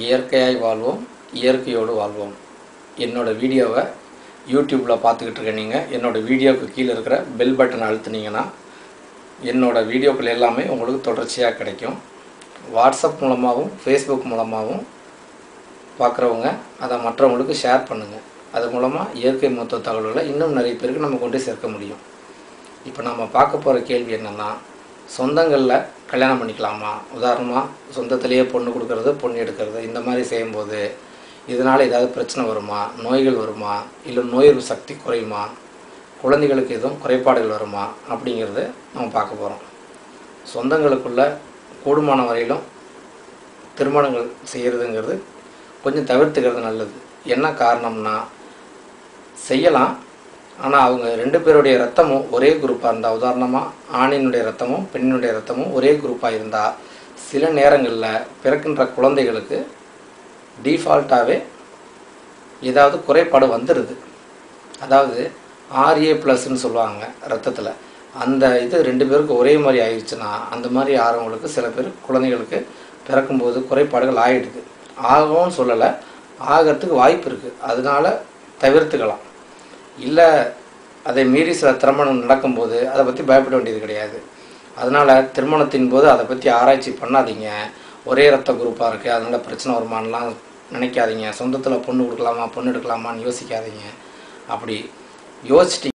இயற்கையாய் வாழ்வோம், இயற்கையோடு வாழ்வோம். என்னோட வீடியோவை யூடியூப்பில் பார்த்துக்கிட்டு இருக்க நீங்கள் என்னோடய வீடியோவுக்கு கீழே இருக்கிற பெல் பட்டன் அழுத்துனீங்கன்னா என்னோடய வீடியோக்கள் எல்லாமே உங்களுக்கு தொடர்ச்சியாக கிடைக்கும். வாட்ஸ்அப் மூலமாகவும் ஃபேஸ்புக் மூலமாகவும் பார்க்குறவங்க அதை மற்றவங்களுக்கு ஷேர் பண்ணுங்கள். அது மூலமாக இயற்கை மருத்துவ தகவல்களை இன்னும் நிறைய பேருக்கு நம்ம கொண்டு சேர்க்க முடியும். இப்போ நம்ம பார்க்க போகிற கேள்வி என்னென்னா, சொந்தங்களில் கல்யாணம் பண்ணிக்கலாமா? உதாரணமாக சொந்தத்திலேயே பொண்ணு கொடுக்கறது, பொண்ணு எடுக்கிறது, இந்த மாதிரி செய்யும்போது இதனால் ஏதாவது பிரச்சனை வருமா, நோய்கள் வருமா, இல்லை நோய் எதிர்ப்பு சக்தி குறையுமா, குழந்தைகளுக்கு எதுவும் குறைபாடுகள் வருமா அப்படிங்கிறத நம்ம பார்க்க போகிறோம். சொந்தங்களுக்குள்ள கூடுமான வரையிலும் திருமணங்கள் செய்கிறதுங்கிறது கொஞ்சம் தவிர்த்துக்கிறது நல்லது. என்ன காரணம்னா, செய்யலாம், ஆனால் அவங்க ரெண்டு பேருடைய ரத்தமும் ஒரே குரூப்பாக இருந்தால், உதாரணமாக ஆணினுடைய ரத்தமும் பெண்ணினுடைய ரத்தமும் ஒரே குரூப்பாக இருந்தால் சில நேரங்களில் பிறக்கின்ற குழந்தைகளுக்கு டிஃபால்ட்டாகவே ஏதாவது குறைபாடு வந்துடுது. அதாவது RA+ன்னு சொல்லுவாங்க ரத்தத்தில். அந்த இது ரெண்டு பேருக்கு ஒரே மாதிரி ஆயிடுச்சுன்னா அந்த மாதிரி ஆகிறவங்களுக்கு சில பேர் குழந்தைகளுக்கு பிறக்கும்போது குறைபாடுகள் ஆகிடுது. ஆகும்னு சொல்லலை, ஆகிறதுக்கு வாய்ப்பு இருக்குது. அதனால் தவிர்த்துக்கலாம். இல்லை அதை மீறி சில திருமணம் நடக்கும்போது அதை பற்றி பயப்பட வேண்டியது கிடையாது. அதனால் திருமணத்தின் போது அதை பற்றி ஆராய்ச்சி பண்ணாதீங்க. ஒரே ரத்த குரூப்பாக இருக்குது அதனால் பிரச்சனை வருமானலாம் நினைக்காதீங்க. சொந்தத்தில் பொண்ணு கொடுக்கலாமா பொண்ணு எடுக்கலாமான்னு யோசிக்காதீங்க. அப்படி யோசிச்சிட்டு